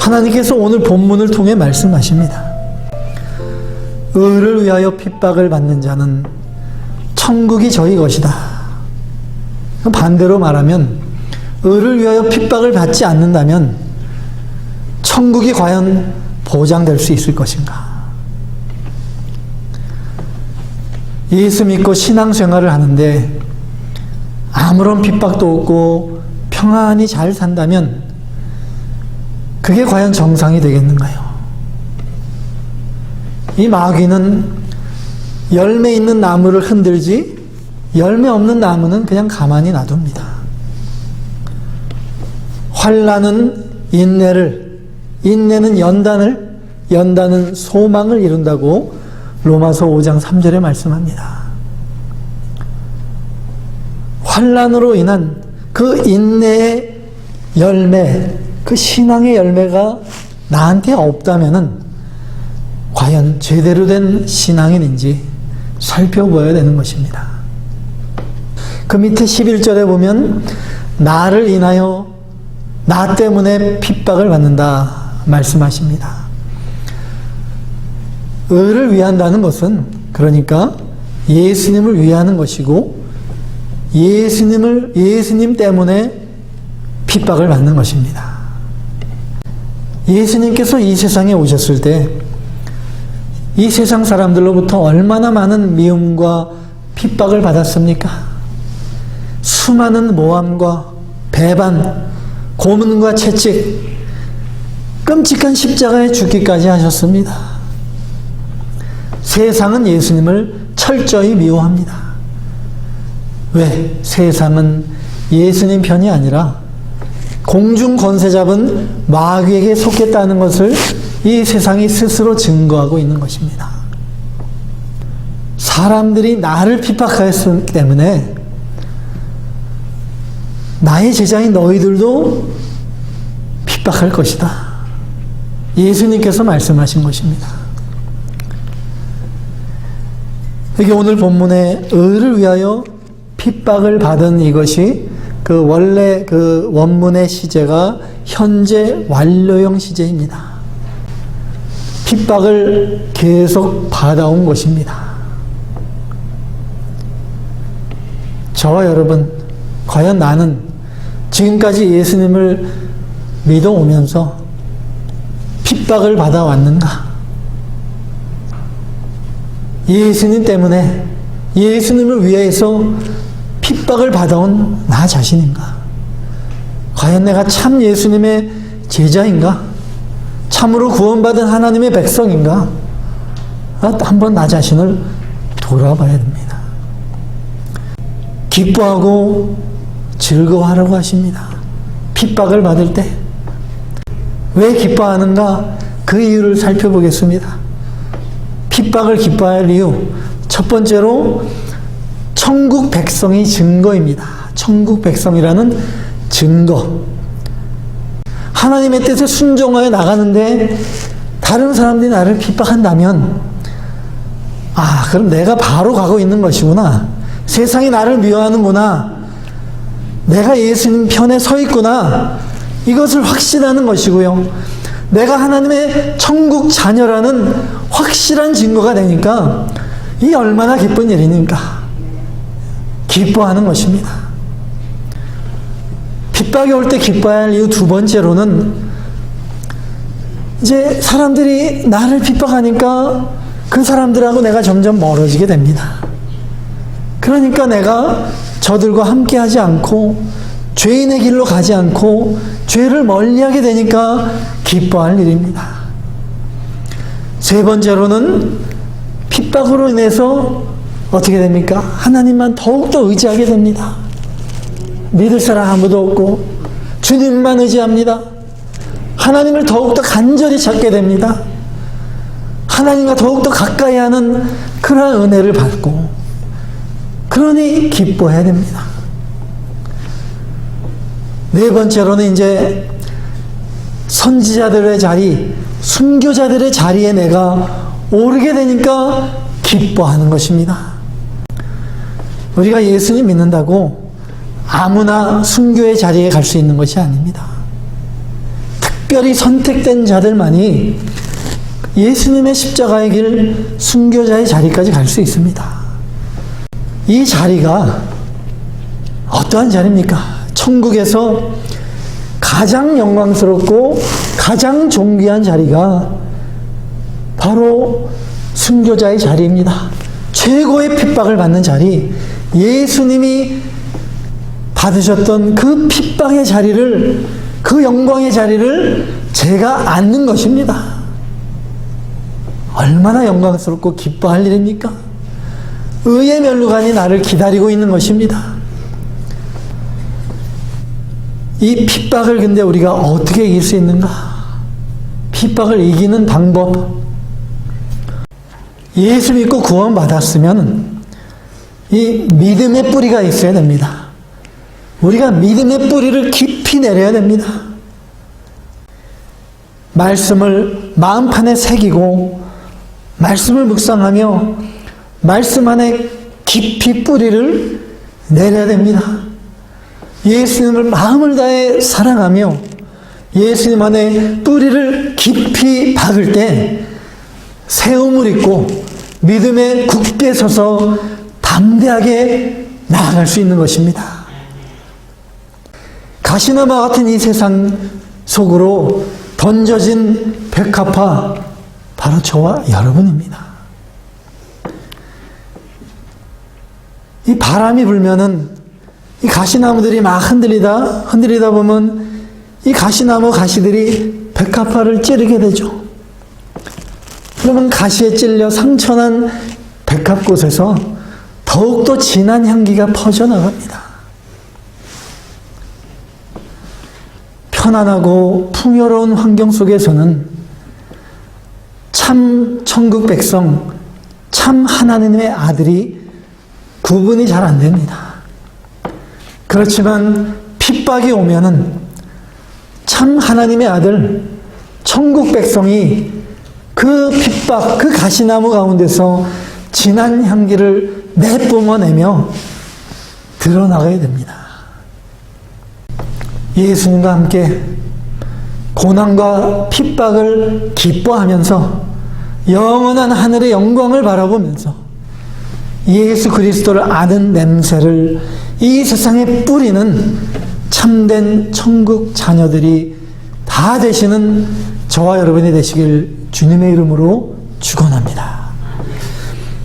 하나님께서 오늘 본문을 통해 말씀하십니다. 의를 위하여 핍박을 받는 자는 천국이 저희 것이다. 반대로 말하면 의를 위하여 핍박을 받지 않는다면 천국이 과연 보장될 수 있을 것인가? 예수 믿고 신앙생활을 하는데 아무런 핍박도 없고 평안히 잘 산다면 그게 과연 정상이 되겠는가요? 이 마귀는 열매 있는 나무를 흔들지 열매 없는 나무는 그냥 가만히 놔둡니다. 환난은 인내를, 인내는 연단을, 연단은 소망을 이룬다고 로마서 5장 3절에 말씀합니다. 환난으로 인한 그 인내의 열매, 그 신앙의 열매가 나한테 없다면은 과연 제대로 된 신앙인인지 살펴봐야 되는 것입니다. 그 밑에 11절에 보면 나를 인하여 나 때문에 핍박을 받는다 말씀하십니다. 의를 위한다는 것은 그러니까 예수님을 위하는 것이고 예수님 때문에 핍박을 받는 것입니다. 예수님께서 이 세상에 오셨을 때 이 세상 사람들로부터 얼마나 많은 미움과 핍박을 받았습니까? 수많은 모함과 배반, 고문과 채찍, 끔찍한 십자가에 죽기까지 하셨습니다. 세상은 예수님을 철저히 미워합니다. 왜? 세상은 예수님 편이 아니라 공중 권세 잡은 마귀에게 속했다는 것을 이 세상이 스스로 증거하고 있는 것입니다. 사람들이 나를 핍박하였기 때문에 나의 제자인 너희들도 핍박할 것이다. 예수님께서 말씀하신 것입니다. 여기 오늘 본문에 의를 위하여 핍박을 받은 이것이 그 원래 그 원문의 시제가 현재 완료형 시제입니다. 핍박을 계속 받아온 것입니다. 저와 여러분, 과연 나는 지금까지 예수님을 믿어오면서 핍박을 받아왔는가? 예수님 때문에, 예수님을 위해서 핍박을 받아온 나 자신인가? 과연 내가 참 예수님의 제자인가? 참으로 구원받은 하나님의 백성인가? 한번 나 자신을 돌아봐야 됩니다. 기뻐하고 즐거워하라고 하십니다. 핍박을 받을 때. 왜 기뻐하는가? 그 이유를 살펴보겠습니다. 핍박을 기뻐할 이유. 첫 번째로 천국 백성이 증거입니다. 천국 백성이라는 증거. 하나님의 뜻에 순종하여 나가는데 다른 사람들이 나를 핍박한다면 그럼 내가 바로 가고 있는 것이구나. 세상이 나를 미워하는구나. 내가 예수님 편에 서 있구나. 이것을 확신하는 것이고요. 내가 하나님의 천국 자녀라는 확실한 증거가 되니까 이 얼마나 기쁜 일입니까? 기뻐하는 것입니다. 핍박이 올 때 기뻐해야 할 이유 두 번째로는 이제 사람들이 나를 핍박하니까 그 사람들하고 내가 점점 멀어지게 됩니다. 그러니까 내가 저들과 함께하지 않고 죄인의 길로 가지 않고 죄를 멀리하게 되니까 기뻐할 일입니다. 세 번째로는 핍박으로 인해서 어떻게 됩니까? 하나님만 더욱더 의지하게 됩니다. 믿을 사람 아무도 없고 주님만 의지합니다. 하나님을 더욱더 간절히 찾게 됩니다. 하나님과 더욱더 가까이 하는 그러한 은혜를 받고 그러니 기뻐해야 됩니다. 네 번째로는 이제 선지자들의 자리, 순교자들의 자리에 내가 오르게 되니까 기뻐하는 것입니다. 우리가 예수님 믿는다고 아무나 순교의 자리에 갈 수 있는 것이 아닙니다. 특별히 선택된 자들만이 예수님의 십자가의 길 순교자의 자리까지 갈 수 있습니다. 이 자리가 어떠한 자리입니까? 천국에서 가장 영광스럽고 가장 존귀한 자리가 바로 순교자의 자리입니다. 최고의 핍박을 받는 자리, 예수님이 받으셨던 그 핍박의 자리를, 그 영광의 자리를 제가 앉는 것입니다. 얼마나 영광스럽고 기뻐할 일입니까? 의의 면류관이 나를 기다리고 있는 것입니다. 이 핍박을 근데 우리가 어떻게 이길 수 있는가? 핍박을 이기는 방법. 예수 믿고 구원받았으면 이 믿음의 뿌리가 있어야 됩니다. 우리가 믿음의 뿌리를 깊이 내려야 됩니다. 말씀을 마음판에 새기고 말씀을 묵상하며 말씀 안에 깊이 뿌리를 내려야 됩니다. 예수님을 마음을 다해 사랑하며 예수님 안에 뿌리를 깊이 박을 때 세움을 입고 믿음에 굳게 서서 담대하게 나아갈 수 있는 것입니다. 가시나무 같은 이 세상 속으로 던져진 백합화, 바로 저와 여러분입니다. 이 바람이 불면은 이 가시나무들이 막 흔들리다 보면 이 가시나무 가시들이 백합화를 찌르게 되죠. 그러면 가시에 찔려 상처난 백합꽃에서 더욱더 진한 향기가 퍼져나갑니다. 편안하고 풍요로운 환경 속에서는 참 천국 백성, 참 하나님의 아들이 구분이 잘 안 됩니다. 그렇지만 핍박이 오면은 참 하나님의 아들, 천국 백성이 그 핍박, 그 가시나무 가운데서 진한 향기를 내뿜어내며 드러나가야 됩니다. 예수님과 함께 고난과 핍박을 기뻐하면서 영원한 하늘의 영광을 바라보면서 예수 그리스도를 아는 냄새를 이 세상에 뿌리는 참된 천국 자녀들이 다 되시는 저와 여러분이 되시길 주님의 이름으로 축원합니다.